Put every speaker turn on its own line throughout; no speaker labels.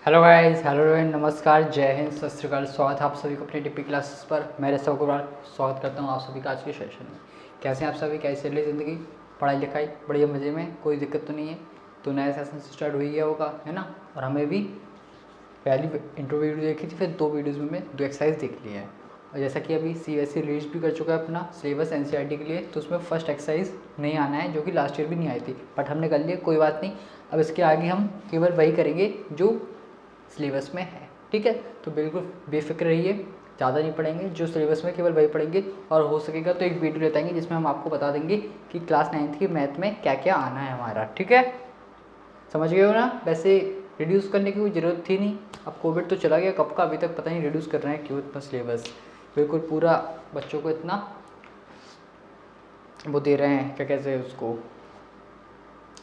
Hello guys, hello नमस्कार, जय हिंद, सत श्री अकाल। स्वागत है आप सभी को अपनी टिप्पी क्लासेस पर। मैं रसव अग्रवाल स्वागत करता हूँ आप सभी का आज के सेशन में। कैसे हैं आप सभी? कैसी चल रही ज़िंदगी? पढ़ाई लिखाई बढ़िया मज़े में? कोई दिक्कत तो नहीं है? तो नया सेशन स्टार्ट हो ही गया होगा, है ना। और हमें भी पहली इंट्रो वीडियो देखी थी, फिर 2 वीडियोज़ में 2 एक्सरसाइज देख ली है। और जैसा कि अभी CBSE रिलीज भी कर चुका है अपना सिलेबस NCERT के लिए, तो उसमें फर्स्ट एक्सरसाइज नहीं आना है, जो कि लास्ट ईयर भी नहीं आई थी, बट हमने कर लिया, कोई बात नहीं। अब इसके आगे हम केवल वही करेंगे जो सिलेबस में है, ठीक है। तो बिल्कुल बेफिक्र रहिए, ज़्यादा नहीं पढ़ेंगे, जो सिलेबस में केवल वही पढ़ेंगे। और हो सकेगा तो एक वीडियो लेते आएंगे जिसमें हम आपको बता देंगे कि क्लास 9th की मैथ में क्या क्या आना है हमारा, ठीक है। समझ गए हो ना? वैसे रिड्यूस करने की कोई ज़रूरत थी नहीं, अब कोविड तो चला गया कब का, अभी तक पता नहीं रिड्यूस कर रहे हैं क्यों इतना सिलेबस। बिल्कुल पूरा बच्चों को इतना वो दे रहे हैं, क्या कहते हैं उसको,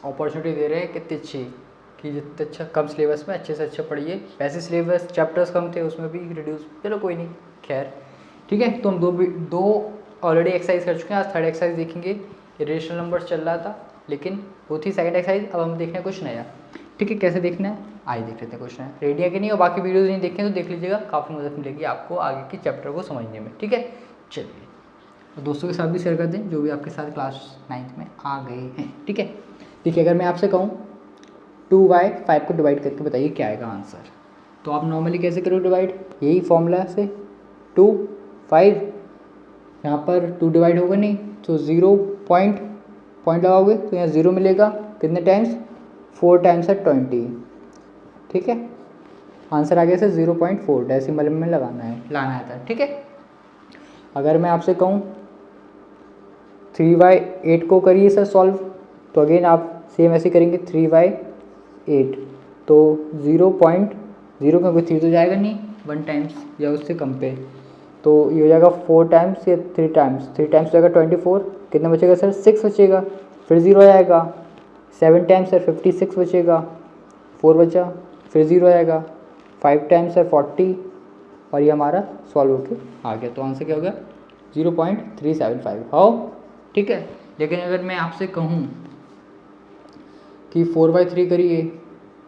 अपॉर्चुनिटी दे रहे हैं कितनी अच्छी, कि जितने अच्छा कम सिलेबस में अच्छे से अच्छा पढ़िए। वैसे सिलेबस चैप्टर्स कम थे, उसमें भी रिड्यूस, चलो कोई नहीं, खैर ठीक है। तो हम दो ऑलरेडी एक्सरसाइज कर चुके हैं, आज थर्ड एक्सरसाइज देखेंगे। इरेशनल नंबर्स चल रहा था, लेकिन वो थी सेकंड एक्सरसाइज। अब हम देखना है कुछ नया, ठीक है। कैसे देखना है आइए देख लेते हैं कुछ नया। रेडी है कि नहीं? और बाकी वीडियोज़ नहीं देखें तो देख लीजिएगा, काफ़ी मदद मिलेगी आपको आगे के चैप्टर को समझने में, ठीक है। चलिए, और दोस्तों के साथ भी शेयर कर दें जो भी आपके साथ क्लास 9th में आ गए हैं, ठीक है। देखिए, अगर मैं आपसे कहूँ 2y 5 को डिवाइड करके बताइए क्या आएगा आंसर, तो आप नॉर्मली कैसे करोगे डिवाइड? यही फॉर्मूला से 2 5, यहाँ पर 2 डिवाइड होगा नहीं तो 0 पॉइंट लगाओगे तो यहाँ 0 मिलेगा। कितने टाइम्स? 4 टाइम्स है 20, ठीक है। आंसर आ गया सर 0.4, डेसिमल में लाना है था, ठीक है। अगर मैं आपसे कहूँ 3y 8 को करिए सर सॉल्व, तो अगेन आप सेम ऐसे करेंगे 3y 8, तो 0.0 क्योंकि 3 तो जाएगा नहीं 1 टाइम्स या उससे कम पे, तो ये हो जाएगा 4 टाइम्स या 3 टाइम्स। 3 टाइम्स हो जाएगा 24, कितना बचेगा सर? 6 बचेगा, फिर 0 आ जाएगा। 7 टाइम्स सर 56 बचेगा, 4 बचा, फिर 0 आएगा। 5 टाइम्स सर 40, और ये हमारा सॉल्व होके आ गया। तो आंसर क्या हो गया? 0.375, हाउ, ठीक है। लेकिन अगर मैं आपसे कहूँ कि 4/3 करिए,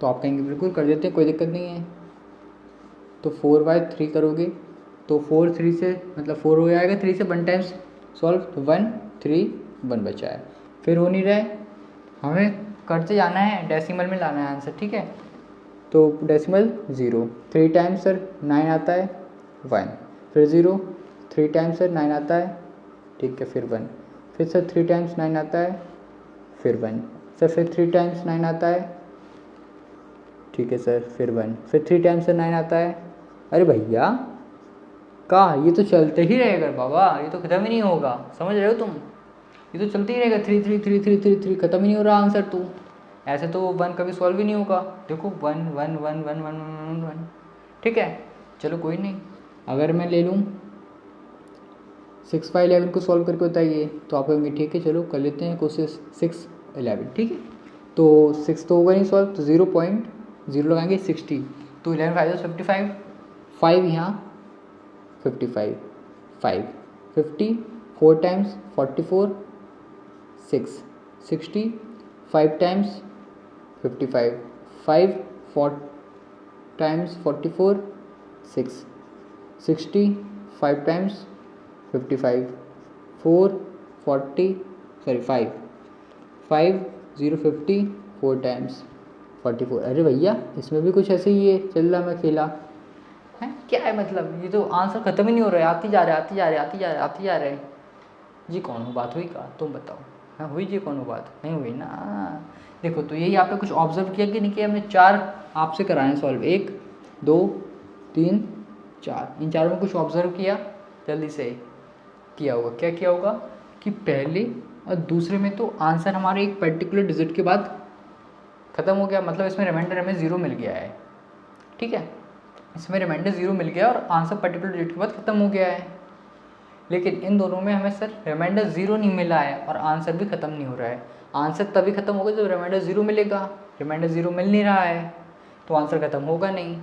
तो आप कहेंगे बिल्कुल कर देते हैं, कोई दिक्कत नहीं है। तो 4/3 करोगे तो 4 3 से मतलब 4 हो जाएगा, 3 से 1 टाइम्स सॉल्व, तो 1 3 1 बचा है। फिर हो नहीं रहा है, हमें करते जाना है, डेसिमल में लाना है आंसर, ठीक है। तो डेसिमल 0, 3 टाइम्स सर 9 आता है 1, फिर 0, 3 टाइम्स सर 9 आता है, ठीक है, फिर 1, फिर सर 3 टाइम्स 9 आता है, फिर 1 सर, फिर 3 टाइम्स 9 आता है, ठीक है सर, फिर 1, फिर 3 टाइम्स सर 9 आता है। अरे भैया कहा, ये तो चलते ही रहेगा बाबा, ये तो ख़त्म ही नहीं होगा, समझ रहे हो तुम? ये तो चलते ही रहेगा, 3 3 3 3 3 3, ख़त्म ही नहीं हो रहा आंसर। तो ऐसे तो 1 कभी सॉल्व ही नहीं होगा। देखो 1 1 1 1 1 1 1, ठीक है। चलो कोई नहीं, अगर मैं ले लूँ 6/11 को सॉल्व करके बताइए, तो आप कहेंगे ठीक है चलो कर लेते हैं कोशिश 6/11, ठीक है। तो 6 तो होगा नहीं सॉल्व, तो 0.0 लगाएंगे 60, तो 11 5 55, 5 यहाँ 55, 5 50, 4 times 44, 6 60, 5 times 55, 5 4 times 44, 6 60, 5 times 55, 4 40, sorry 5 5 0 50, 4 times 44। अरे भैया इसमें भी कुछ ऐसे ही है, चल रहा मैं खेला है, क्या है मतलब? ये तो आंसर ख़त्म ही नहीं हो रहा है, आती जा रहे आती जा रहे आती जा रहे आती जा रहे। जी कौन हो, बात हुई का? तुम बताओ। हाँ हुई जी, कौन हो बात? नहीं हुई ना। देखो तो यही आपने कुछ ऑब्जर्व किया कि नहीं किया? हमने 4 आपसे कराएं सॉल्व, 1 2 3 4, इन चारों में कुछ ऑब्जर्व किया? जल्दी से किया होगा। क्या किया होगा कि पहले और दूसरे में तो आंसर हमारे एक पर्टिकुलर डिजिट के बाद ख़त्म हो गया, मतलब इसमें रिमाइंडर हमें 0 मिल गया है, ठीक है। इसमें रिमाइंडर 0 मिल गया और आंसर पर्टिकुलर डिजिट के बाद ख़त्म हो गया है। लेकिन इन दोनों में हमें सर रिमाइंडर 0 नहीं मिला है और आंसर भी ख़त्म नहीं हो रहा है। आंसर तभी ख़त्म होगा जब रिमाइंडर 0 मिलेगा, रिमाइंडर 0 मिल नहीं रहा है तो आंसर ख़त्म होगा नहीं।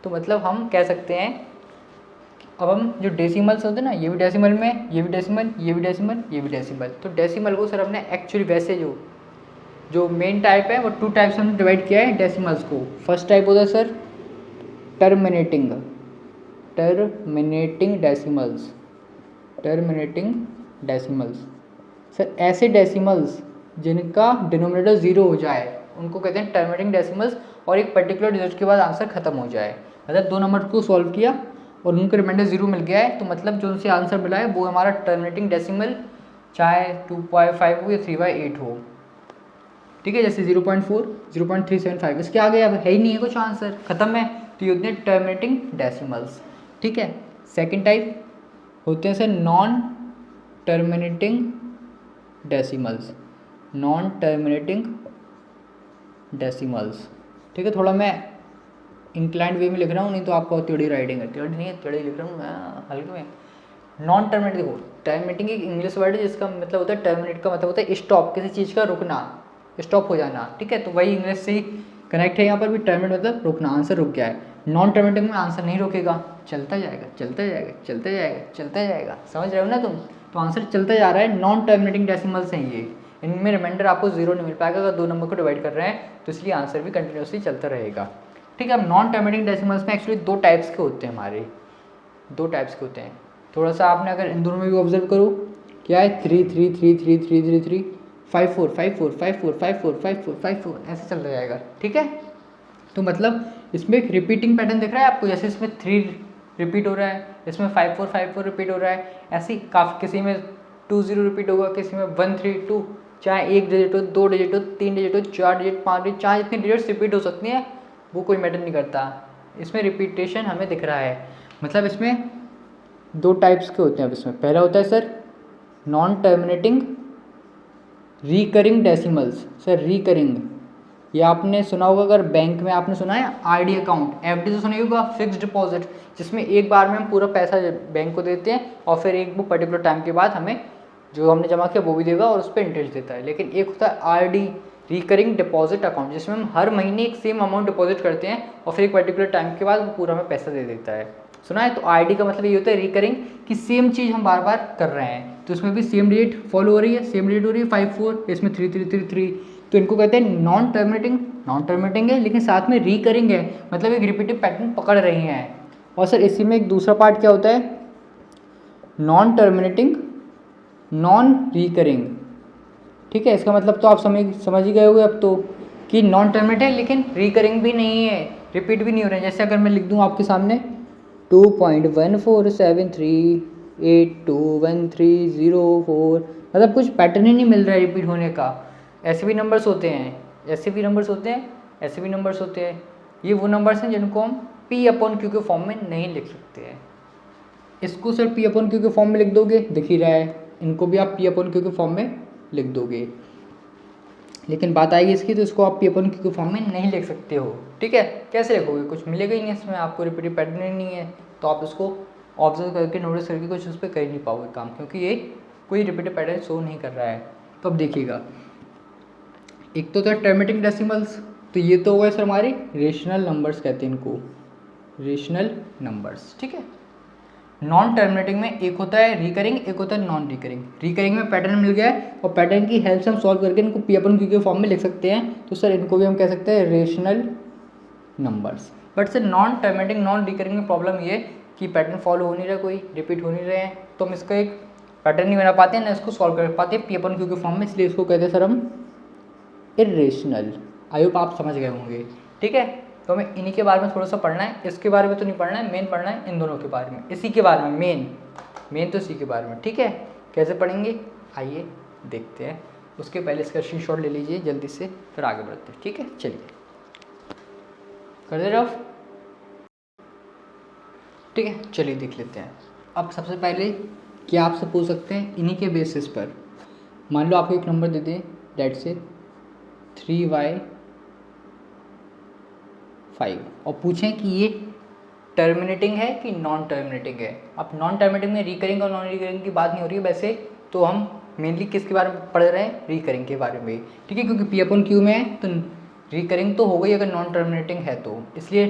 तो मतलब हम कह सकते हैं, अब हम जो डेसिमल्स होते हैं ना, ये भी डेसिमल में, ये भी डेसिमल, ये भी डेसिमल, ये भी डेसिमल, तो डेसिमल को सर हमने एक्चुअली वैसे जो मेन टाइप है वो 2 टाइप्स हमने डिवाइड किया है डेसिमल्स को। फर्स्ट टाइप होता है सर टर्मिनेटिंग डेसिमल्स। सर ऐसे डेसिमल्स जिनका डिनोमिनेटर 0 हो जाए उनको कहते हैं टर्मिनेटिंग डेसिमल्स, और एक पर्टिकुलर डिजिट के बाद आंसर खत्म हो जाए। मतलब 2 नंबर को सॉल्व किया और उनको रिमाइंडर 0 मिल गया है, तो मतलब जो उनसे आंसर मिला है वो हमारा टर्मिनेटिंग डेसिमल, चाहे 2.5 हो या 3/8 हो। ठीक है, जैसे 0.4, 0.375, इसके आगे अब है ही नहीं है कुछ आंसर, खत्म है। तो ये होते हैं टर्मिनेटिंग डेसिमल्स। ठीक है, सेकेंड टाइप होते हैं सर नॉन टर्मिनेटिंग डेसिमल्स। ठीक है, थोड़ा मैं इंक्लाइंड वे में लिख रहा हूँ, नहीं तो आपको टेढ़ी राइटिंग है, टेढ़ी नहीं है, टेढ़ी लिख रहा हूँ मैं हल्के में। नॉन टर्मिनेटिंग, देखो टर्मिनेटिंग एक इंग्लिश वर्ड है जिसका मतलब होता है टर्मिनेट का मतलब होता है स्टॉप, किसी चीज़ का रुकना, स्टॉप हो जाना। ठीक है, तो वही इंग्लिश से ही कनेक्ट है यहाँ पर भी, टर्मिनेट मतलब रुकना, आंसर रुक गया है। नॉन टर्मिनेटिंग में आंसर नहीं रुकेगा, चलता जाएगा चलता जाएगा चलता जाएगा चलता जाएगा, समझ रहे हो ना तुम? तो आंसर चलता जा रहा है। नॉन टर्मिनेटिंग डेसिमल्स हैं ये, इनमें रिमाइंडर आपको 0 नहीं मिल पाएगा अगर 2 नंबर को डिवाइड कर रहे हैं, तो इसलिए आंसर भी कंटिन्यूसली चलता रहेगा। ठीक है, अब नॉन टर्मिनेटिंग डेसिमल्स में एक्चुअली 2 टाइप्स के होते हैं हमारे, 2 टाइप्स के होते हैं। थोड़ा सा आपने अगर इन दोनों में भी ऑब्जर्व करो, क्या है 3 3 3 3 3 3 3 5 4 5 4 5 4 5 4 5 4 5 4 ऐसे चलता जाएगा। ठीक है, तो मतलब इसमें एक रिपीटिंग पैटर्न दिख रहा है आपको, जैसे इसमें 3 रिपीट हो रहा है, इसमें 5 4 5 4 रिपीट हो रहा है, ऐसे ही काफ़ी किसी में 2 0 रिपीट होगा, किसी में 1 3 2, चाहे 1 डिजिट हो, 2 डिजिट हो, 3 डिजिट हो, 4 डिजिट, 5 डिजिट, चाहे जितनी डिजिट्स रिपीट हो सकती हैं वो कोई मैटर नहीं करता, इसमें रिपीटेशन हमें दिख रहा है। मतलब इसमें 2 टाइप्स के होते हैं। अब इसमें पहला होता है sir non terminating recurring decimals. Sir recurring, ये आपने सुना होगा, अगर बैंक में आपने सुना है आरडी अकाउंट, एफडी तो सुना ही होगा, फिक्स्ड डिपॉजिट, जिसमें एक बार में हम पूरा पैसा बैंक को देते हैं और फिर एक वो पर्टिकुलर टाइम के बाद हमें जो हमने जमा किया वो भी देगा और उस पर इंटरेस्ट देता है। लेकिन एक होता है आरडी रिकरिंग डिपॉजिट अकाउंट, जिसमें हम हर महीने एक सेम अमाउंट डिपॉजिट करते हैं और फिर एक पर्टिकुलर टाइम के बाद वो पूरा हमें पैसा दे देता है। सुना है? तो आरडी का मतलब ये होता है रिकरिंग, कि सेम चीज़ हम बार बार कर रहे हैं, तो इसमें भी सेम डेट फॉलो हो रही है, सेम डेट हो रही है 5 4, इसमें 3 3 3 3, तो इनको कहते हैं नॉन टर्मिनेटिंग है लेकिन साथ में रिकरिंग है, मतलब एक रिपीटिव पैटर्न पकड़ रही हैं। और सर इसी में एक दूसरा पार्ट क्या होता है, नॉन टर्मिनेटिंग नॉन रिकरिंग। ठीक है, इसका मतलब तो आप समझ ही गए होंगे अब तो, कि नॉन टर्मिनेट है लेकिन रिकरिंग भी नहीं है, रिपीट भी नहीं हो रहे हैं। जैसे अगर मैं लिख दूँ आपके सामने 2.1473821304, मतलब कुछ पैटर्न ही नहीं मिल रहा है रिपीट होने का। ऐसे भी नंबर्स होते हैं, ऐसे भी नंबर्स होते हैं, ऐसे भी नंबर्स होते हैं। ये वो नंबर्स हैं जिनको हम P/Q के फॉर्म में नहीं लिख सकते हैं। इसको सर P/Q के फॉर्म में लिख दोगे, दिख ही रहा है, इनको भी आप P/Q के फॉर्म में लिख दोगे, लेकिन बात आएगी इसकी तो इसको आप P/Q के फॉर्म में नहीं लिख सकते हो। ठीक है, कैसे लिखोगे, कुछ मिलेगा ही नहीं इसमें, आपको रिपीटिव पैटर्न ही नहीं है, तो आप इसको ऑब्जर्व करके नोटिस करके कुछ उस पर कर ही नहीं पाओगे काम, क्योंकि ये कोई रिपीटिव पैटर्न शो नहीं कर रहा है। तो अब देखिएगा, एक तो था टर्मिनेटिंग डेसिमल्स, तो ये तो हुआ सर हमारे रेशनल नंबर्स कहते हैं इनको, रेशनल नंबर्स। ठीक है, नॉन टर्मिनेटिंग में एक होता है रिकरिंग, एक होता है नॉन रिकरिंग। रिकरिंग में पैटर्न मिल गया है और पैटर्न की हेल्प से हम सॉल्व करके इनको P/Q के फॉर्म में लिख सकते हैं, तो सर इनको भी हम कह सकते हैं rational numbers. But sir non terminating non recurring में प्रॉब्लम ये कि पैटर्न फॉलो हो नहीं रहा, कोई रिपीट हो नहीं रहे हैं, तो हम इसका एक पैटर्न नहीं बना पाते हैं ना इसको सॉल्व कर पाते हैं P/Q के फॉर्म में, इसलिए इसको कहते हैं सर हम इरेशनल। आई होप आप समझ गए होंगे। ठीक है, तो हमें इन्हीं के बारे में थोड़ा सा पढ़ना है, इसके बारे में तो नहीं पढ़ना है, मेन पढ़ना है इन दोनों के बारे में, इसी के बारे में, मेन तो इसी के बारे में। ठीक है, कैसे पढ़ेंगे आइए देखते हैं। उसके पहले इसका स्क्रीनशॉट ले लीजिए जल्दी से, फिर आगे बढ़ते हैं। ठीक है, चलिए कर दे रफ। ठीक है, चलिए देख लेते हैं। अब सबसे पहले क्या आपसे पूछ सकते हैं इन्हीं के बेसिस पर, मान लो आपको एक नंबर दे दें डेट से 3y5 और पूछें कि ये टर्मिनेटिंग है कि नॉन टर्मिनेटिंग है। अब नॉन टर्मिनेटिंग में रिकरिंग और नॉन रिकरिंग की बात नहीं हो रही है वैसे, तो हम मेनली किसके बारे में पढ़ रहे हैं, रिकरिंग के बारे में। ठीक है, क्योंकि P/Q में है तो रिकरिंग तो हो गई अगर नॉन टर्मिनेटिंग है तो, इसलिए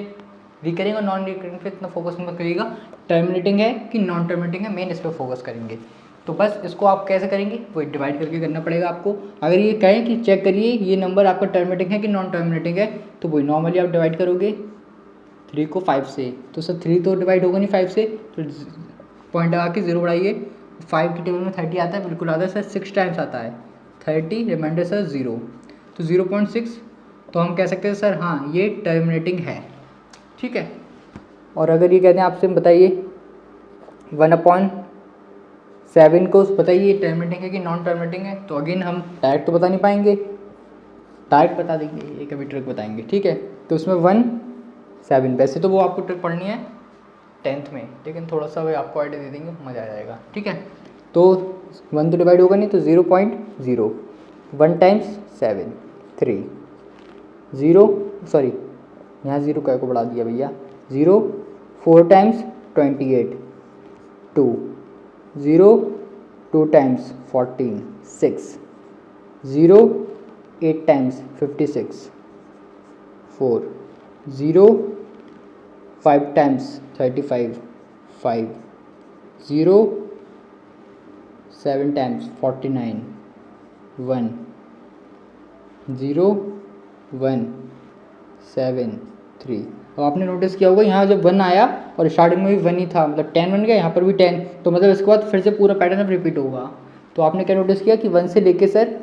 रिकरिंग और नॉन रिकरिंग पे इतना फोकस मत करिएगा, टर्मिनेटिंग है कि नॉन टर्मिनेटिंग है मेन इस पर फोकस करेंगे। तो बस इसको आप कैसे करेंगे, वो डिवाइड करके करना पड़ेगा आपको। अगर ये कहें कि चेक करिए ये नंबर आपका टर्मिनेटिंग है कि नॉन टर्मिनेटिंग है, तो वही नॉर्मली आप डिवाइड करोगे 3 को 5 से, तो सर 3 तो डिवाइड होगा नहीं 5 से, तो पॉइंट लगा के 0 बढ़ाइए, 5 की टेबल में 30 आता है, बिल्कुल आता है सर, 6 टाइम्स आता है 30, रिमाइंडर सर 0, तो 0.6, तो हम कह सकते हैं सर हाँ ये टर्मिनेटिंग है, ठीक है। और अगर ये कहते हैं आपसे बताइए 1/7 को बताइए टर्मिनेटिंग है कि नॉन टर्मिनेटिंग है, तो अगेन हम डायरेक्ट तो बता नहीं पाएंगे, डायरेक्ट बता देंगे, एक अभी ट्रिक बताएंगे, ठीक है। तो उसमें 1/7, वैसे तो वो आपको ट्रिक पढ़नी है 10th में, लेकिन थोड़ा सा वही आपको आइडिया दे देंगे, मज़ा आ जाएगा, ठीक है। तो 1 तो डिवाइड होगा नहीं, तो 0.0, 1 टाइम्स 7 3, 0 सॉरी यहाँ 0 का को बढ़ा दिया भैया, 0 4 times 28 2, 0 2 times 14 6, 0 8 times 56 4, 0 5 times 35 5, 0 7 times 49 1, 0 1 7 3। अब आपने नोटिस किया होगा यहाँ जब 1 आया और स्टार्टिंग में भी 1 ही था, मतलब 10 बन गया, यहाँ पर भी 10, तो मतलब इसके बाद फिर से पूरा पैटर्न अब रिपीट होगा। तो आपने क्या नोटिस किया कि 1 से लेके सर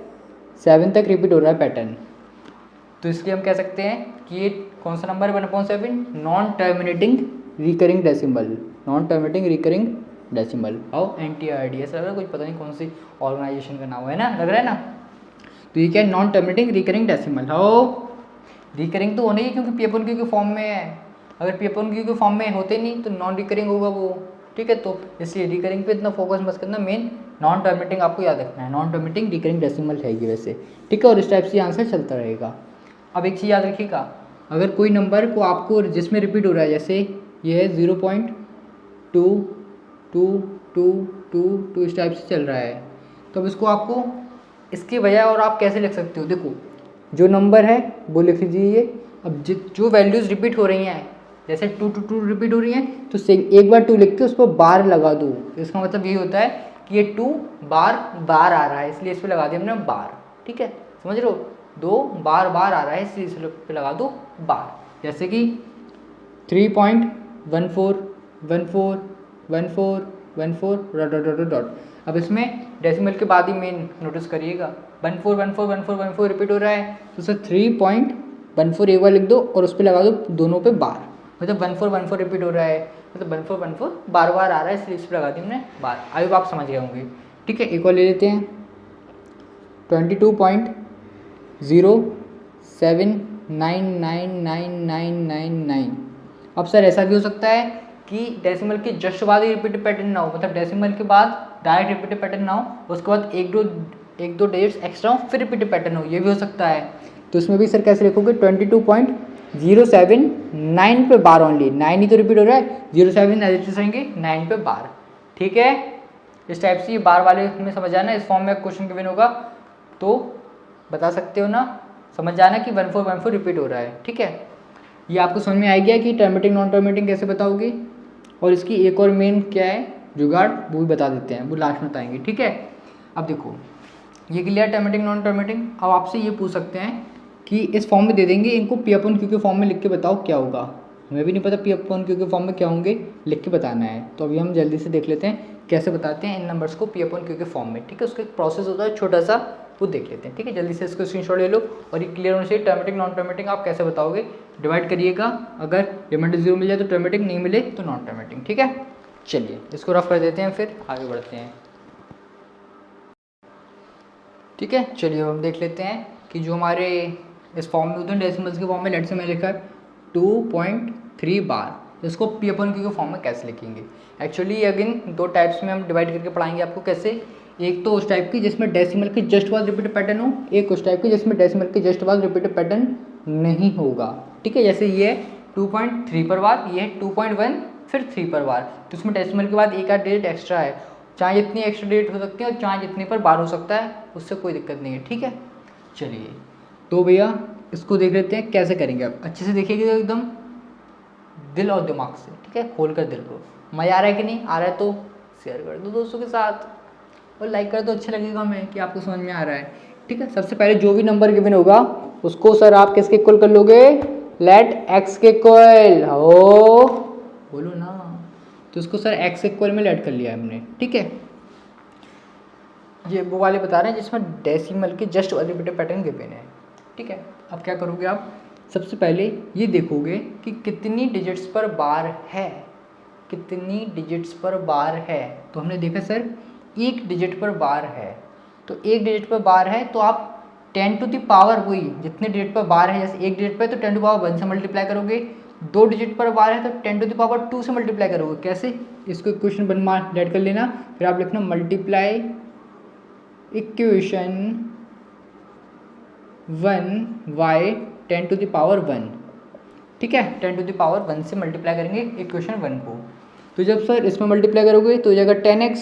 7 तक रिपीट हो रहा है पैटर्न, तो इसलिए हम कह सकते हैं कि ये कौन सा नंबर है 1/7, non terminating recurring decimal, non terminating recurring decimal. और NTRDS लग रहा है, कुछ पता नहीं कौन सी ऑर्गेनाइजेशन का नाम है ना, लग रहा है ना। तो ये क्या है, नॉन टर्मिनेटिंग रिकरिंग डेसिमल। हो रिकरिंग तो होने ही, क्योंकि P/Q के फॉर्म में है, अगर P/Q के फॉर्म में होते नहीं तो नॉन रिकरिंग होगा वो, ठीक है। तो इसलिए रिकरिंग पे इतना फोकस मत करना, मेन नॉन टर्मिनेटिंग आपको याद रखना है, नॉन टर्मिनेटिंग रिकरिंग डेसिमल है ये वैसे, ठीक है। और इस टाइप से आंसर चलता रहेगा। अब एक चीज़ याद रखिएगा, अगर कोई नंबर को आपको जिसमें रिपीट हो रहा है, जैसे ये है 0.222222 इस टाइप से चल रहा है, तो अब इसको आपको इसकी बजाय और आप कैसे लिख सकते हो, देखो जो नंबर है वो लिख लीजिए। अब जो वैल्यूज़ रिपीट हो रही हैं, जैसे 2 to 2 रिपीट हो रही हैं, तो एक बार 2 लिख के उस पर बार लगा दो, तो इसका मतलब ये होता है कि ये 2 बार बार आ रहा है, इसलिए इस पर लगा दिया हमने बार, ठीक है, समझ रहे हो, 2 बार बार आ रहा है इसलिए इस पे लगा दो बार। जैसे कि 3.14141414 डॉट डॉट डॉट डॉट। अब इसमें डेसिमल के बाद ही मेन नोटिस करिएगा, 14141414 रिपीट हो रहा है, तो सर 3.14 एक बार लिख दो और उस पर लगा दो दोनों पे बार, मतलब 1414 रिपीट हो रहा है, मतलब 1414 बार बार आ रहा है, इसलिए इस पर लगा दी हमने बार। आई होप आप समझ गए होंगे, ठीक है। एक और ले लेते हैं 22.07999999। अब सर ऐसा भी हो सकता है कि डेसिमल के जस्ट बाद ही रिपीटेड पैटर्न ना हो, मतलब डेसिमल के बाद डायरेक्ट रिपीटेड पैटर्न ना हो, उसके बाद एक दो डिजिट्स एक्स्ट्रा हो फिर रिपीटेड पैटर्न हो, ये भी हो सकता है। तो इसमें भी सर कैसे लिखोगे, 22.079 पे बार ओनली, 9 ही तो रिपीट हो रहा है, 07 एडिट रहेंगे 9 पे बार, ठीक है। इस टाइप से ये बार वाले में समझ आना, इस फॉर्म में क्वेश्चन गिवन होगा तो बता सकते हो ना, समझ जाना कि 1414 रिपीट हो रहा है, ठीक है। ये आपको समझ में आ गया कि टर्मिनेटिंग नॉन टर्मिनेटिंग कैसे बताओगे, और इसकी एक और मेन क्या है जुगाड़, वो भी बता देते हैं, वो लास्ट में बताएंगे, ठीक है। अब देखो ये क्लियर टर्मिनेटिंग नॉन टर्मिनेटिंग। अब आपसे ये पूछ सकते हैं कि इस फॉर्म में दे देंगे, इनको P/Q के फॉर्म में लिख के बताओ क्या होगा, हमें भी नहीं पता P/Q के फॉर्म में क्या होंगे, लिख के बताना है। तो अभी हम जल्दी से देख लेते हैं कैसे बताते हैं इन नंबर्स को P/Q के फॉर्म में, ठीक है। उसका एक प्रोसेस होता है छोटा सा, वो देख लेते हैं, ठीक है। जल्दी से इसको स्क्रीनशॉट ले लो और ये क्लियर होना चाहिए, टर्मिनेटिंग नॉन टर्मिनेटिंग आप कैसे बताओगे, डिवाइड करिएगा, अगर रिमाइंडर 0 मिल जाए तो टर्मिनेटिंग, नहीं मिले तो नॉन टर्मिनेटिंग, ठीक है। चलिए इसको रफ कर देते हैं, फिर आगे बढ़ते हैं, ठीक है। चलिए हम देख लेते हैं कि जो हमारे इस फॉर्म में होते हैं डेसिमल्स के फॉर्म में, लेट से मैं लिखा 2.3 बार, तो इसको P/Q के फॉर्म में कैसे लिखेंगे। एक्चुअली अगेन दो टाइप्स में हम डिवाइड करके पढ़ाएंगे आपको कैसे, एक तो उस टाइप की जिसमें डेसिमल के जस्ट बाद रिपीटेड पैटर्न हो, एक उस टाइप की जिसमें डेसिमल के जस्ट बाद रिपीटेड पैटर्न नहीं होगा, ठीक है। जैसे ये 2.3 पर बार, ये 2.1 फिर 3 पर बार, तो उसमें डेसिमल के बाद एक आध डिजिट एक्स्ट्रा है, चाहे जितनी एक्स्ट्रा डिजिट हो सकती है और चाहे जितने पर बार हो सकता है, उससे कोई दिक्कत नहीं है, ठीक है। चलिए तो भैया इसको देख लेते हैं कैसे करेंगे, आप अच्छे से देखिएगा एकदम दिल और दिमाग से, ठीक है, खोल कर दिल को। मज़ा आ रहा है कि नहीं आ रहा है तो शेयर कर दो दोस्तों के साथ और लाइक कर दो, अच्छा लगेगा हमें कि आपको समझ में आ रहा है, ठीक है। सबसे पहले जो भी नंबर गिवन होगा उसको सर आप किसके इक्वल कर लोगे, लेट एक्स के इक्वल हो, बोलो ना। तो उसको सर एक्स के इक्वल में लेट कर लिया हमने, ठीक है। ये वो वाले बता रहे हैं जिसमें डेसिमल के जस्ट अल्जेब्रिक पैटर्न गिवन है, ठीक है। अब क्या करोगे आप, सबसे पहले ये देखोगे कि कितनी डिजिट्स पर बार है, कितनी डिजिट्स पर बार है। तो हमने देखा सर एक डिजिट पर बार है, तो एक डिजिट पर बार है तो आप 10 टू द पावर वही जितने डिजिट पर बार है, जैसे एक डिजिट पर तो 10 टू पावर 1 से मल्टीप्लाई करोगे, 2 डिजिट पर बार है तो 10 टू द पावर 2 से मल्टीप्लाई करोगे। कैसे, इसको इक्वेशन बन लेट कर लेना, फिर आप लिखना multiply equation 1 10 to the power 1, ठीक है। 10 टू द पावर 1 से मल्टीप्लाई करेंगे इक्वेशन 1 को। तो जब सर इसमें मल्टीप्लाई करोगे तो हो जाएगा 10x,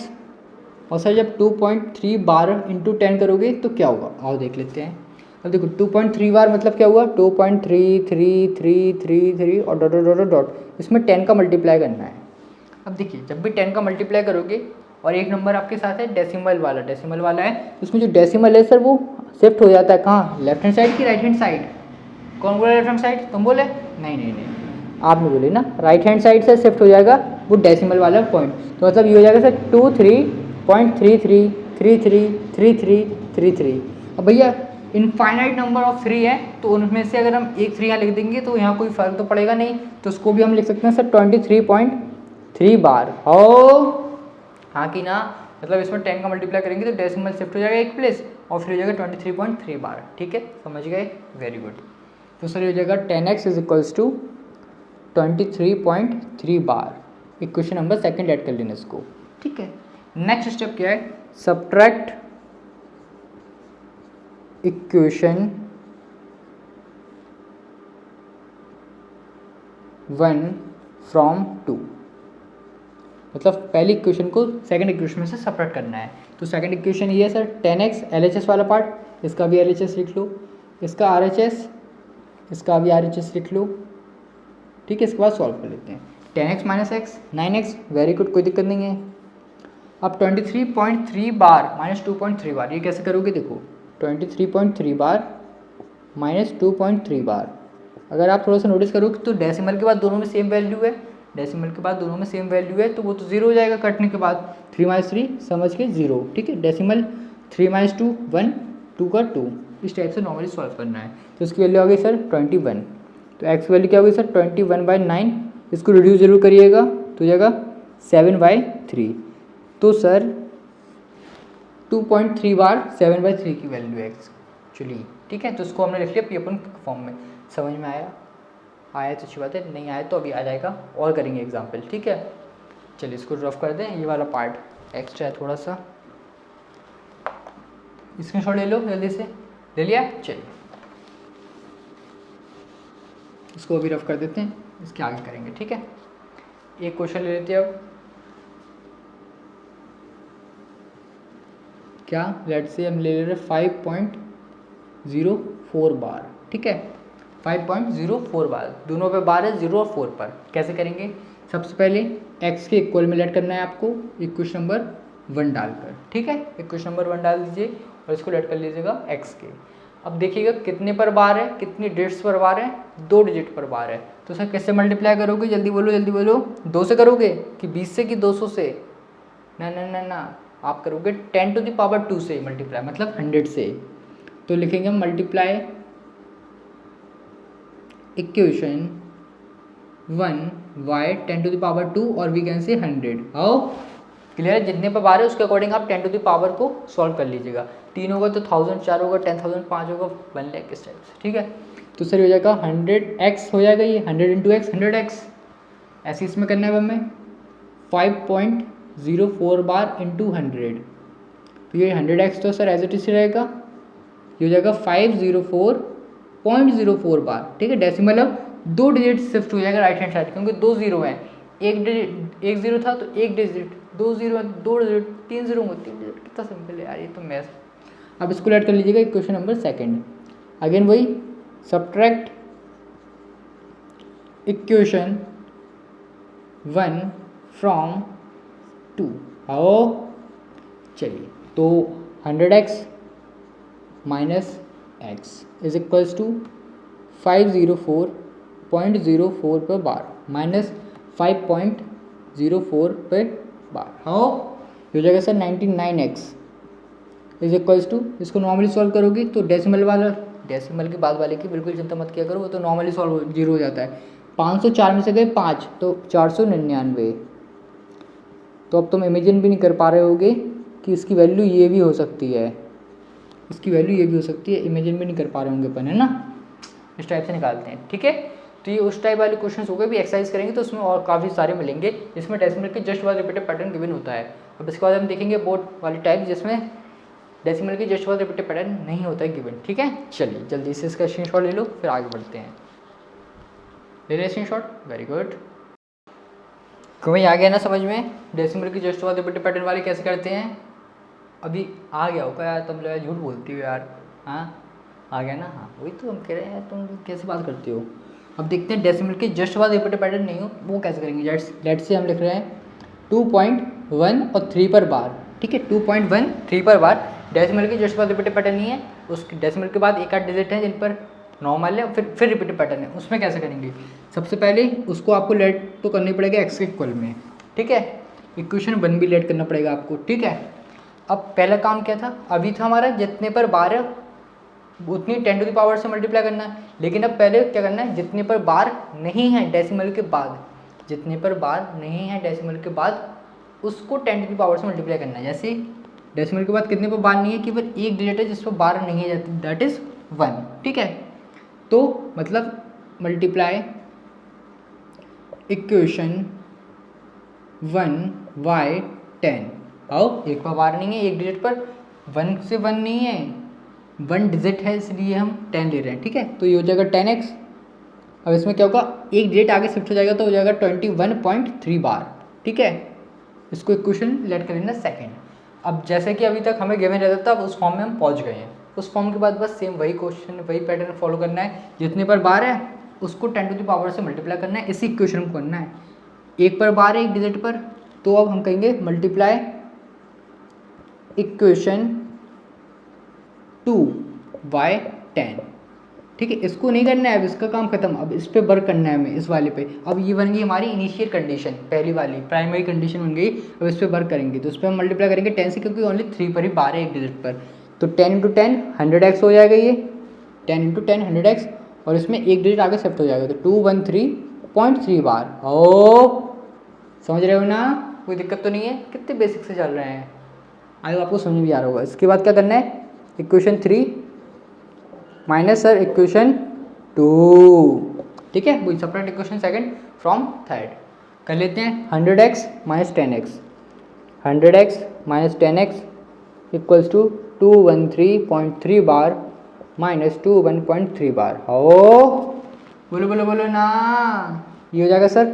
और सर जब 2.3 बार इंटू 10 करोगे तो क्या होगा, आओ देख लेते हैं। अब देखो 2.3 बार मतलब क्या हुआ, 2.3333 और डॉट डॉट डॉट डॉट, इसमें 10 का मल्टीप्लाई करना है। अब देखिए जब भी 10 का मल्टीप्लाई करोगे और एक नंबर आपके साथ है डेसिमल वाला है, उसमें जो डेसिमल है सर वो शिफ्ट हो जाता है कहाँ, लेफ्ट हैंड साइड की राइट हैंड साइड। कौन बोले लेफ्ट हैंड साइड, तुम बोले? नहीं, आपने बोले ना, राइट हैंड साइड से शिफ्ट हो जाएगा वो डेसिमल वाला पॉइंट। तो मतलब ये हो जाएगा सर 23.33333333। अब भैया इनफाइनाइट नंबर ऑफ 3 है, तो उनमें से अगर हम एक 3 यहाँ लिख देंगे तो यहाँ कोई फर्क तो पड़ेगा नहीं, तो उसको भी हम लिख सकते हैं सर 23.3 बार हो, हाँ कि ना। मतलब इसमें 10 का मल्टीप्लाई करेंगे तो डेसिमल शिफ्ट हो जाएगा एक प्लेस और फिर हो जाएगा 23.3 बार, ठीक है, समझ गए, वेरी गुड। तो सर ये हो जाएगा 10x is equals to 23.3 bar, equation number second add कर लेना इसको, ठीक है। नेक्स्ट स्टेप क्या है, सब्ट्रैक्ट इक्वेशन 1 फ्रॉम 2, मतलब पहली इक्वेशन को सेकंड इक्वेशन में से सब्ट्रैक्ट करना है। तो सेकंड इक्वेशन ये है सर 10x LHS वाला पार्ट, इसका भी LHS लिख लो, इसका RHS, इसका भी RHS लिख लो, ठीक है। इसके बाद सॉल्व कर लेते हैं। 10x minus x 9x, very good, कोई दिक्कत नहीं है। अब 23.3 बार माइनस 2.3 बार, ये कैसे करोगे, देखो 23.3 बार माइनस 2.3 बार, अगर आप थोड़ा सा नोटिस करोगे तो डेसिमल के बाद दोनों में सेम वैल्यू है, डेसिमल के बाद दोनों में सेम वैल्यू है, तो वो तो जीरो हो जाएगा कटने के बाद, 3 माइनस 3 समझ के जीरो, ठीक है। डेसिमल 3 माइनस 2 1, 2 का 2, इस टाइप से नॉर्मली सॉल्व करना है। तो इसकी वैल्यू आ गई सर 21, तो एक्स वैल्यू क्या होगी सर 21/9, इसको रिड्यूस जरूर करिएगा तो हो जाएगा 7/3। तो सर 2.3 बार 7/3 की वैल्यू है एक्चुअली, ठीक है। तो इसको हमने लिख लिया पी अपन फॉर्म में, समझ में आया तो अच्छी बात है, नहीं आया तो अभी आ जाएगा और करेंगे एग्जाम्पल, ठीक है। चलिए इसको ड्रॉप कर दें, ये वाला पार्ट एक्स्ट्रा है थोड़ा सा, स्क्रीनशॉट ले लो जल्दी से, ले लिया, चलिए इसको अभी रफ कर देते हैं, इसके आगे करेंगे, ठीक है। एक क्वेश्चन ले लेते हैं अब, क्या लेट से हम ले ले रहे 5.04 बार, ठीक है, 5.04 बार, दोनों पे बार है 0 और 4 पर। कैसे करेंगे, सबसे पहले x के इक्वल में लेट करना है आपको इक्वेशन नंबर 1 डालकर, ठीक है। इक्वेशन नंबर 1 डाल दीजिए और इसको लेट कर लीजिएगा x के। अब देखिएगा कितने पर बार है, कितनी डिजिट्स पर बार है, 2 डिजिट पर बार है। तो सर किससे मल्टीप्लाई करोगे, जल्दी बोलो 2 से करोगे कि 20 से कि 200 से, ना आप करोगे 10 टू द पावर 2 से मल्टीप्लाई, मतलब 100 से। तो लिखेंगे हम multiply equation 1 y 10 to the power 2 और वी कैन से 100, आओ क्लियर, जितने पर बार है उसके अकॉर्डिंग आप 10 टू द पावर को सॉल्व कर लीजिएगा। 3 होगा तो 1000, 4 होगा 10,000, 5 होगा 1 लाख, इस टाइप से, ठीक है। तो सर हो जाएगा 100x हो जाएगा, ये 100 इंटू एक्स 100x, ऐसे इसमें करना है हमें 5.04 बार इंटू 100, तो ये 100x तो सर एज इट इज रहेगा, ये हो जाएगा 504.04 बार, ठीक है। डेसिमल अब 2 डिजिट शिफ्ट हो जाएगा राइट हैंड साइड, क्योंकि 2 जीरो हैं, एक जीरो था तो 1 डिजिट, 2 जीरो 2 डिजिट, 3 जीरो होंगे 3 डिजिट, कितना सिंपल है यार ये तो मैथ। अब इसको ऐड कर लीजिएगा इक्वेशन नंबर सेकंड, अगेन वही सब्ट्रैक्ट इक्वेशन 1 फ्रॉम 2, आओ चलिए, तो 100x minus x is equals to 504 0.04 पर बार माइनस 5.04 पर बार। हाउ हो जाएगा sir 99x is equals to, इसको नॉर्मली सॉल्व करोगे तो डेसिमल वाला, डेसिमल के बाद वाले की बिल्कुल चिंता मत किया करो, वो तो नॉर्मली सॉल्व जीरो हो जाता है। 504 में से गए 5 तो 499। तो अब तुम इमेजिन भी नहीं कर पा रहे होगे कि इसकी वैल्यू ये भी हो सकती है, इसकी वैल्यू ये भी हो सकती है, इमेजिन भी नहीं कर पा रहे होंगे अपन, है ना। इस टाइप से निकालते हैं, ठीक है। तो ये उस टाइप वाले क्वेश्चंस हो गए, भी एक्सरसाइज करेंगे तो उसमें और काफ़ी सारे मिलेंगे जिसमें डेसिमल के जस्ट बाद रिपीटेड पैटर्न गिवन होता है। अब इसके बाद हम देखेंगे बोर्ड वाली टाइप जिसमें डेसिमल की जस्ट बाद रिपीटेड पैटर्न नहीं होता है गिवन, ठीक है। चलिए जल्दी से इसका स्क्रीनशॉट ले लो, फिर आगे बढ़ते हैं। ले ले स्क्रीनशॉट, वेरी गुड। कोई आ गया ना समझ में, डेसिमल की जस्ट बाद रिपीटेड पैटर्न वाले कैसे करते हैं। अभी आ गया होगा यार, तुम लोग झूठ बोलती हो यार। हाँ आ गया ना, हाँ वही तो हम कह रहे हैं, तुम कैसे बात करती हो। अब देखते हैं डेसिमल के जस्ट बाद रिपीटेड पैटर्न नहीं हो वो कैसे करेंगे। लेट से हम लिख रहे हैं 2.1 और 3 पर बार, ठीक है। 2.1 3 पर बार, डेसिमल के जस्ट बाद रिपीटेड पैटर्न नहीं है, उसके डेसिमल के बाद एक आध डिजिट है जिन पर नॉर्मल है, फिर रिपीटेड पैटर्न है, उसमें कैसे करेंगे। सबसे पहले उसको आपको लेट तो करनी पड़ेगा एक्स के इक्वल में, ठीक है। इक्वेशन 1 भी लेट करना पड़ेगा आपको, ठीक है। अब पहला काम क्या था, अभी था हमारा जितने पर बार है उतनी 10 टू द पावर से मल्टीप्लाई करना है, लेकिन अब पहले क्या करना है, जितने पर बार नहीं है डेसिमल के बाद, जितने पर बार नहीं है डेसिमल के बाद उसको 10 टू द पावर से मल्टीप्लाई करना है। जैसे डेसिमल के बाद कितने पर बार नहीं है, केवल एक डिजिट है जिस पर बार नहीं है जाती, दैट इज 1, ठीक है। तो मतलब मल्टीप्लाई इक्वेशन 1/10। आओ एक पर बार नहीं है, एक डिजिट पर 1 से 1 नहीं है, 1 डिजिट है इसलिए हम 10 ले रहे हैं, ठीक है। तो ये हो जाएगा 10x। अब इसमें क्या होगा, एक डिजिट आगे शिफ्ट हो जाएगा तो हो जाएगा 21.3 बार, ठीक है। इसको इक्वेशन लेट कर लेना सेकेंड। अब जैसे कि अभी तक हमें गिवन रहता था, अब उस फॉर्म में हम पहुंच गए हैं। उस फॉर्म के बाद बस सेम वही क्वेश्चन वही पैटर्न फॉलो करना है, जितने पर बार है उसको 10 टू द पावर से मल्टीप्लाई करना है, इसी इक्वेशन को करना है। एक पर बार है एक डिजिट पर, तो अब हम कहेंगे मल्टीप्लाई इक्वेशन 2/10, ठीक है। इसको नहीं करना है, अब इसका काम खत्म, अब इस पे वर्क करना है हमें, इस वाले पे। अब ये बन गई हमारी इनिशियल कंडीशन, पहली वाली प्राइमरी कंडीशन बन गई। अब इस पे वर्क करेंगे तो इस पर हम मल्टीप्लाई करेंगे 10 से, क्योंकि ओनली 3 पर ही बार है एक डिजिट पर। तो 10 × 10 100x हो जाएगा, ये 10 × 10 100x, और इसमें एक डिजिट आगे शिफ्ट हो जाएगा तो 213.3 बार। ओ समझ रहे हो ना, कोई दिक्कत तो नहीं है, कितने बेसिक से चल रहे हैं, आगे आपको समझ भी आ रहा होगा। इसके बाद क्या करना है, इक्वेशन 3 माइनस सर इक्वेशन 2, ठीक है। वही separate equation second from third कर लेते हैं। 100x minus 10x, 100x minus 10x equals to 213.3 bar minus 21.3 bar. ओ बोलो बोलो बोलो ना, ये हो जाएगा सर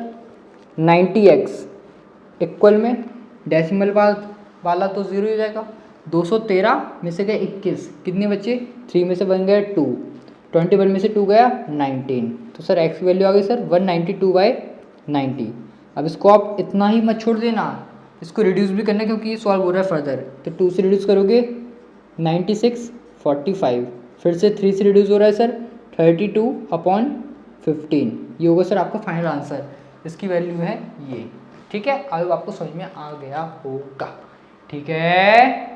90x इक्वल में डेसिमल वाला तो 0 हो जाएगा। 213 में से गए 21, कितने बचे 3 में से बन गया 2, 21 में से 2 गया 19, तो सर x की वैल्यू आ गई सर 192/90। अब इसको आप इतना ही मत छोड़ देना, इसको रिड्यूस भी करना है क्योंकि ये सॉल्व हो रहा है फर्दर। तो 2 से रिड्यूस करोगे 96 45, फिर से 3 से रिड्यूस हो रहा है सर 32/15, ये होगा सर आपका फाइनल आंसर। इसकी वैल्यू है ये, ठीक है। अब आपको समझ में आ गया होगा, ठीक है।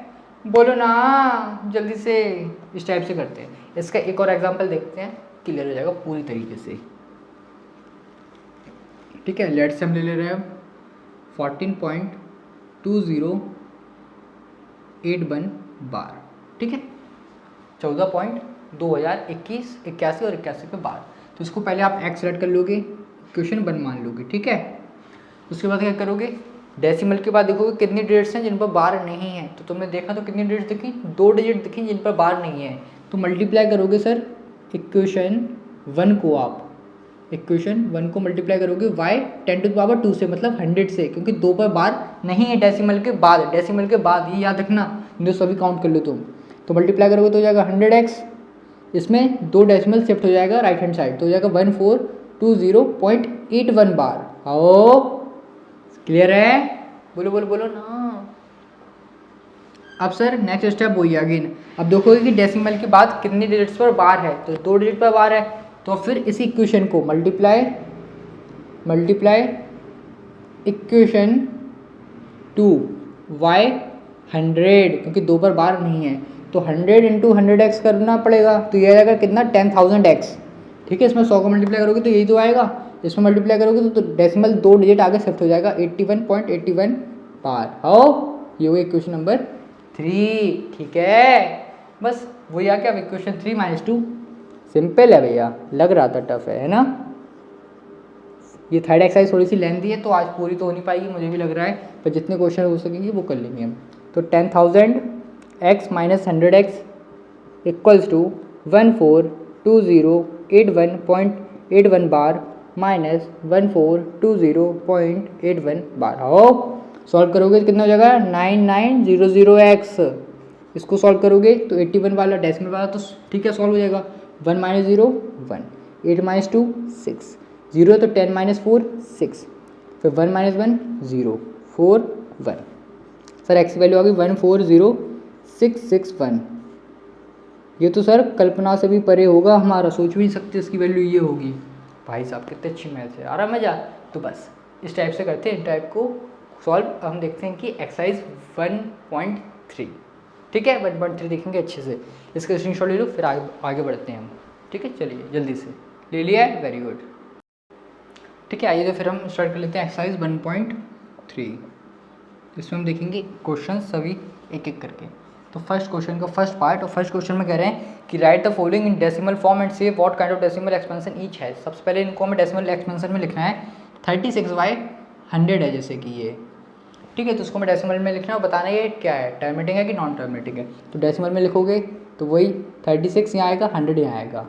बोलो ना जल्दी से, इस टाइप से करते हैं। इसका एक और एग्जांपल देखते हैं, क्लियर हो जाएगा पूरी तरीके से, ठीक है। लेट से हम ले ले रहे हैं 14.2081 बार, ठीक है। 14.2021 81 और 81 पे बार। तो इसको पहले आप x सेलेक्ट कर लोगे, इक्वेशन 1 मान लोगे, ठीक है। उसके बाद क्या करोगे, डेसिमल के बाद देखोगे कितनी डिजिट्स हैं जिन पर बार नहीं है। तो तुमने देखा तो कितनी डिजिट दिखी, 2 डिजिट दिखी जिन पर बार नहीं है। तो मल्टीप्लाई करोगे सर इक्वेशन 1 को, आप इक्वेशन 1 को मल्टीप्लाई करोगे y 10 टू द पावर 2 से, मतलब 100 से, क्योंकि 2 पर बार नहीं है डेसिमल के बाद, डेसिमल के बाद ये याद रखना, जो सभी काउंट कर लो तुम। तो मल्टीप्लाई करोगे तो हो जाएगा 100x, इसमें 2 डेसिमल शिफ्ट हो जाएगा राइट हैंड साइड, तो हो जाएगा 1420.81 बार। आओ क्लियर है, बोलो बोलो बोलो ना। अब सर नेक्स्ट स्टेप वही अगेन, अब देखोगे कि डेसिमल के बाद कितनी डिजिट्स पर बार है, तो 2 डिजिट पर बार है, तो फिर इस इक्वेशन को मल्टीप्लाई इक्वेशन 2 y 100, क्योंकि 2 पर बार नहीं है तो 100 इंटू 100x करना पड़ेगा, तो ये आएगा कितना 10,000x। ठीक है, इसमें 100 को मल्टीप्लाई करोगे तो यही तो आएगा, इसमें मल्टीप्लाई करोगे तो डेसिमल 2 डिजिट आगे शिफ्ट हो जाएगा 81.81 बार। हो ये हुआ इक्वेशन नंबर 3। ठीक है, बस वही आ गया। अब इक्वेशन 3 - 2 सिंपल है भैया, लग रहा था टफ है ना। ये थर्ड एक्सरसाइज थोड़ी सी लेंथी है तो आज पूरी तो हो नहीं पाएगी, मुझे भी लग रहा है, पर जितने क्वेश्चन हो सकेंगे वो कर लेंगे हम। तो 10,000x - 100x equals to 142081.81 bar minus 1420.81 bar. हो सॉल्व करोगे तो कितना हो जाएगा 9900x। इसको सॉल्व करोगे तो 81 वाला डेसिमल वाला तो ठीक है सॉल्व हो जाएगा। 1 - 0 1, 8 - 2 6, 0 तो 10 - 4 6, फिर 1 - 1 0 4 1। सर एक्स की वैल्यू आ गई 140661। ये तो सर कल्पना से भी परे होगा हमारा, सोच भी नहीं सकते इसकी वैल्यू ये होगी। भाई साहब कितने अच्छी मैथ है, आ रहा मजा। तो बस इस टाइप से करते हैं, इन टाइप को सॉल्व हम देखते हैं कि एक्सरसाइज 1.3। ठीक है 1.3 देखेंगे अच्छे से, इसका स्क्रीनशॉट ले लो फिर आगे बढ़ते हैं हम। ठीक है चलिए जल्दी से ले लिया है, वेरी गुड। ठीक है आइए तो फिर हम स्टार्ट कर लेते हैं एक्सरसाइज 1.3। इसमें हम देखेंगे क्वेश्चन सभी एक एक करके। तो फर्स्ट क्वेश्चन का फर्स्ट पार्ट, और फर्स्ट क्वेश्चन में कह रहे हैं कि write the following in decimal form and say what kind of decimal expansion each है। सबसे पहले इनको हमें डेसिमल एक्सपेंशन में लिखना है। 36/100 है जैसे कि ये, ठीक है, तो उसको हमें डेसिमल में लिखना है और बताना ये क्या है, टर्मिनेटिंग है कि नॉन टर्मिनेटिंग है। तो डेसिमल में लिखोगे तो वही 36 यहाँ आएगा, 100 यहाँ आएगा।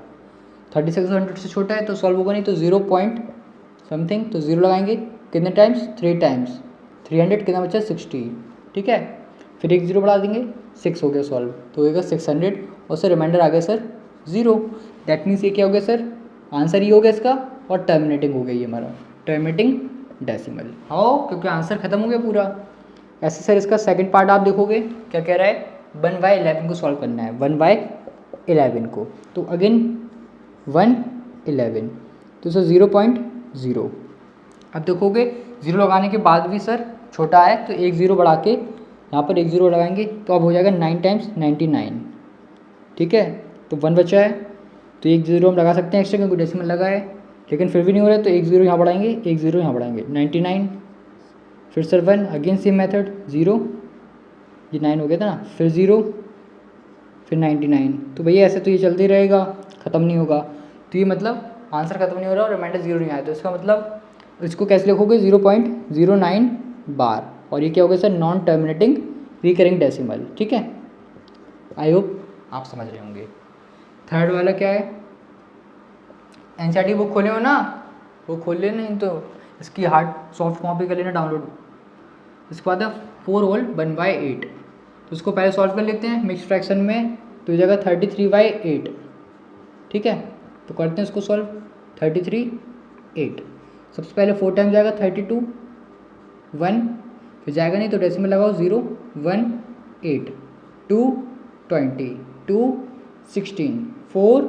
36 100 से छोटा है तो सॉल्व होगा नहीं, तो 0 पॉइंट समथिंग, तो 0 लगाएंगे कितने टाइम्स 3 टाइम्स, 300 कितना बचा 60। ठीक है, फिर एक 0 बढ़ा देंगे 6 हो गया सॉल्व, तो होगा 600 और सर रिमाइंडर आ गया सर 0। दैट मीन्स ये क्या हो गया सर, आंसर ये हो गया इसका, और टर्मिनेटिंग हो गया ये हमारा टर्मिनेटिंग डेसिमल। हाँ क्योंकि आंसर खत्म हो गया पूरा। ऐसे सर इसका सेकंड पार्ट आप देखोगे क्या कह रहा है, 1/11 को सॉल्व करना है, 1/11 को। तो अगेन 111 तो सर 0.0। अब देखोगे 0 लगाने के बाद भी सर छोटा है तो एक 0 बढ़ा के यहाँ पर एक 0 लगाएंगे तो अब हो जाएगा 9 टाइम्स 99। ठीक है, तो 1 बचा है तो एक 0 हम लगा सकते हैं एक्स्ट्रा क्योंकि डेसिमल लगा है, लेकिन फिर भी नहीं हो रहा है तो एक 0 यहाँ बढ़ाएंगे, एक 0 यहाँ बढ़ाएंगे 99। फिर सर 1 अगेन सेम मेथड 0, ये 9 हो गया था ना, फिर 0 फिर 99। तो भैया ऐसे तो ये चलते ही रहेगा, ख़त्म नहीं होगा। तो ये मतलब आंसर खत्म नहीं हो रहा और रिमाइंडर 0 नहीं आया, तो इसका मतलब इसको कैसे लिखोगे 0.09 बार, और ये क्या हो गया sir non terminating recurring decimal. ठीक है, आई होप आप समझ रहे होंगे। थर्ड वाला क्या है, एनसीईआरटी बुक खोले हो ना, वो खोल लेना, नहीं तो इसकी हार्ड सॉफ्ट कॉपी कर लेना डाउनलोड। इसके बाद है 4 होल 1/8, तो उसको पहले सॉल्व कर लेते हैं मिक्स फ्रैक्शन में, तो ये जगह 33/8। ठीक है, तो करते हैं इसको सॉल्व। 33/8 सबसे पहले 4 टाइम जाएगा 32 1, फिर जाएगा नहीं तो डेसिमल लगाओ 0 1 8 2 20 2 16 4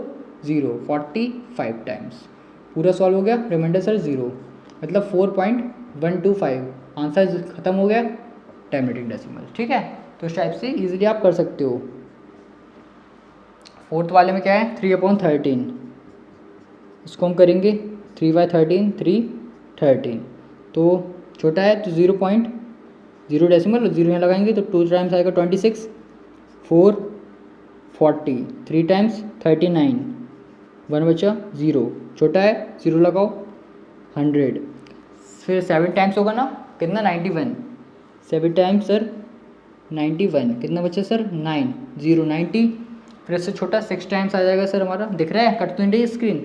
0 45 टाइम्स पूरा सॉल्व हो गया। रिमाइंडर सर 0 मतलब 4.125 आंसर खत्म हो गया टर्मिनेटिंग डेसिमल। ठीक है, तो इस टाइप से इजीली आप कर सकते हो। फोर्थ वाले में क्या है 3/13, इसको हम करेंगे 3/13 3/13, तो छोटा है तो 0.0 डेसिमल और 0 यहाँ लगाएंगे तो 2 टाइम्स आएगा 26 4 40 3 टाइम्स 39 1 बचा 0, छोटा है 0 लगाओ 100, फिर 7 टाइम्स होगा ना कितना 91, 7 टाइम्स सर 91 कितना बचा सर 9 0 90, फिर इससे छोटा 6 टाइम्स आ जाएगा सर हमारा, दिख रहा है कट तो नहीं रही स्क्रीन,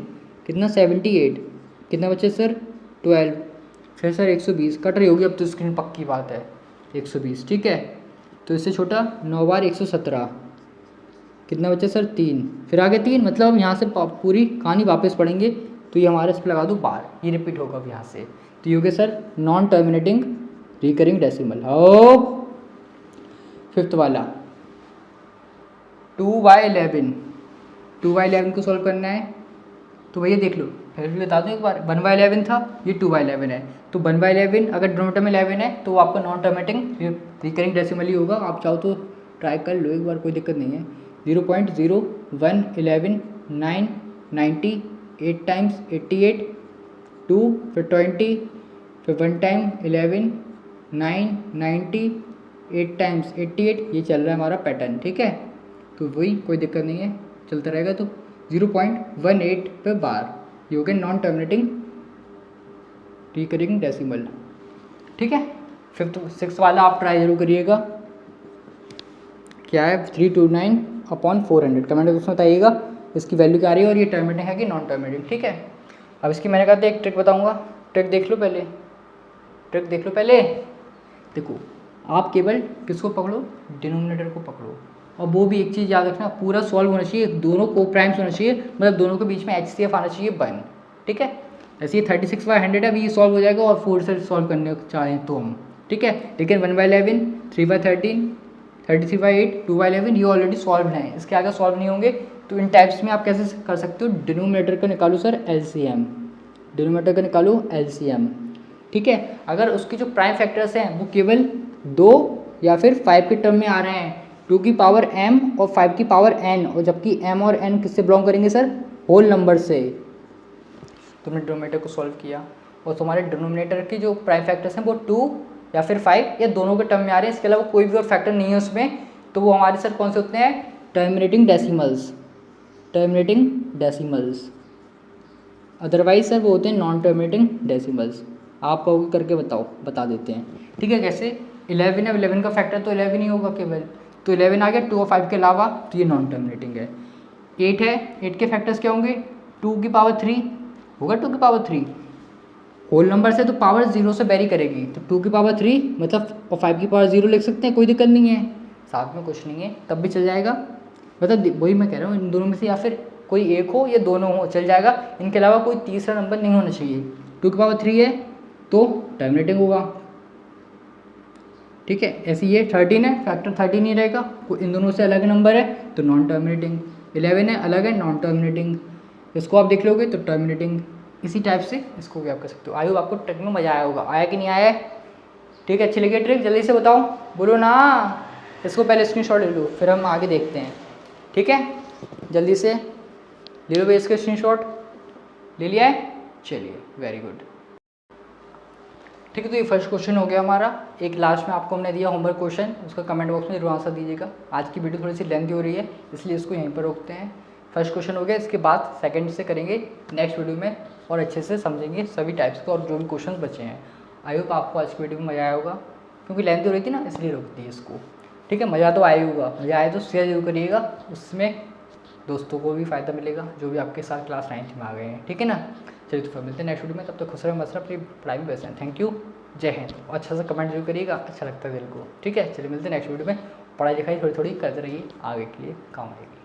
कितना 78 कितना बचे सर 12, फिर सर 120 कट रही होगी अब तो स्क्रीन पक्की बात है 120। ठीक है, तो इससे छोटा 9 बार 117 कितना बचे सर 3, फिर आगे 3 मतलब यहाँ से पूरी कहानी वापस पढ़ेंगे तो ये हमारे इस पर लगा दो बार, ये रिपीट होगा अब यहाँ से, तो ये हो गया sir non terminating recurring decimal. हो फिफ्थ वाला 2/11 को सॉल्व करना है, तो भैया देख लो, फिर भी बता दूँ एक बार, 1/11 था, ये 2/11 है। तो 1/11 अगर डिनोमिनेटर में 11 है तो वो आपका नॉन टर्मिनेटिंग रिकरिंग डेसिमल ही होगा। आप चाहो तो ट्राई कर लो एक बार, कोई दिक्कत नहीं है। 0.0111 9 90 8 टाइम्स 88 2 फिर 20 फिर 1 टाइम 11 9 90 8 टाइम्स 88, ये चल रहा है हमारा पैटर्न, ठीक है। तो वही कोई दिक्कत नहीं है, चलता रहेगा। तो 0.18 पे बार, ये हो गया नॉन टर्मिनेटिंग रिकरिंग डेसिमल, ठीक है। 6th वाला आप ट्राई जरूर करिएगा। क्या है 329/400, कमेंट बॉक्स में बताइएगा इसकी वैल्यू क्या आ रही है और ये टर्मिनेटिंग है कि नॉन टर्मिनेटिंग, ठीक है। अब इसकी मैंने कहा था एक ट्रिक बताऊंगा, ट्रिक देख लो पहले, ट्रिक देख लो पहले। देखो आप केवल किसको पकड़ो, डिनोमिनेटर को पकड़ो, और वो भी एक चीज़ याद रखना, पूरा सॉल्व होना चाहिए, दोनों को प्राइम्स होना चाहिए, मतलब दोनों के बीच में HCF आना चाहिए 1, ठीक है। ऐसे ये 36/100 है, अभी ये सॉल्व हो जाएगा और 4 से सॉल्व करने चाहें तो हम, ठीक है। लेकिन 1/11 3/13 33/8 2/11 ये ऑलरेडी सॉल्व है, इसके आगे सॉल्व नहीं होंगे। तो इन टाइप्स में आप कैसे कर सकते हो, डिनोमिनेटर का निकालो सर LCM, डिनोमिनेटर का निकालो LCM, ठीक है। अगर उसके जो प्राइम फैक्टर्स हैं वो केवल 2 या फिर 5 के टर्म में आ रहे हैं, 2 की पावर m और 5 की पावर n, और जबकि m और n किससे बिलोंग करेंगे सर, होल नंबर से। तुमने डिनोमिनेटर को सॉल्व किया और तुम्हारे डिनोमिनेटर की जो प्राइम फैक्टर्स हैं वो 2 या फिर 5 या दोनों के टर्म में आ रहे हैं, इसके अलावा कोई भी और फैक्टर नहीं है उसमें, तो वो हमारे सर कौन से होते हैं, terminating decimals, terminating decimals. Otherwise sir वो होते हैं नॉन टर्मिनेटिंग डेसिमल्स। आप कहोगे करके बताओ, बता देते हैं, ठीक है। कैसे 11 है, 11 का फैक्टर तो 11 ही होगा केवल, तो 11 आ गया 2 और 5 के अलावा, तो ये नॉन टर्मिनेटिंग है। 8 है, 8 के फैक्टर्स क्या होंगे, 2 की पावर 3 होगा, 2 की पावर 3 होल नंबर से तो पावर 0 से वेरी करेगी, तो 2 की पावर 3 मतलब, और 5 की पावर 0 लिख सकते हैं, कोई दिक्कत नहीं है, साथ में कुछ नहीं है तब भी चल जाएगा। मतलब वही मैं कह रहा हूँ, इन दोनों में से या फिर कोई एक हो या दोनों हो चल जाएगा, इनके अलावा कोई तीसरा नंबर नहीं होना चाहिए। 2 की पावर 3 है तो टर्मिनेटिंग होगा, ठीक है। ऐसे ये 13 है, फैक्टर 13 ही रहेगा, इन दोनों से अलग नंबर है तो नॉन टर्मिनेटिंग। 11 है, अलग है, नॉन टर्मिनेटिंग। इसको आप देख लोगे तो टर्मिनेटिंग। इसी टाइप से इसको भी आप कर सकते हो। आई होप आपको ट्रिक में मज़ा आया होगा, आया कि नहीं आया, ठीक है। अच्छी लगी ट्रिक, जल्दी से बताओ, बोलो ना। इसको पहले स्क्रीनशॉट ले लो, फिर हम आगे देखते हैं, ठीक है। जल्दी से ले लो भाई इसका स्क्रीनशॉट, ले लिया है, चलिए वेरी गुड, ठीक है। तो ये फर्स्ट क्वेश्चन हो गया हमारा। एक लास्ट में आपको हमने दिया होमवर्क क्वेश्चन, उसका कमेंट बॉक्स में जरूर आंसर दीजिएगा। आज की वीडियो थोड़ी सी लेंथी हो रही है, इसलिए इसको यहीं पर रोकते हैं। फर्स्ट क्वेश्चन हो गया, इसके बाद सेकंड से करेंगे नेक्स्ट वीडियो में और अच्छे से समझेंगे सभी टाइप्स के और जो भी क्वेश्चन बचे हैं। आई होप आपको आज की वीडियो में मज़ा आया होगा, क्योंकि लेंथी हो रही थी ना इसलिए रोक दी इसको, ठीक है। मज़ा तो आया होगा, मज़ा आए तो शेयर जरूर करिएगा, उसमें दोस्तों को भी फ़ायदा मिलेगा जो भी आपके साथ क्लास 9th में आ गए हैं, ठीक है ना। चलिए तो फिर मिलते हैं नेक्स्ट वीडियो में, तब तक खुश रहे, मस्त रहे, अपनी पढ़ाई में व्यस्त हैं। थैंक यू, जय हिंद। और अच्छा सा कमेंट जरूर करिएगा, अच्छा लगता है दिल को, ठीक है। चलिए मिलते हैं नेक्स्ट वीडियो में। पढ़ाई लिखाई थोड़ी थोड़ी करते रहिए, आगे के लिए काम आएगी।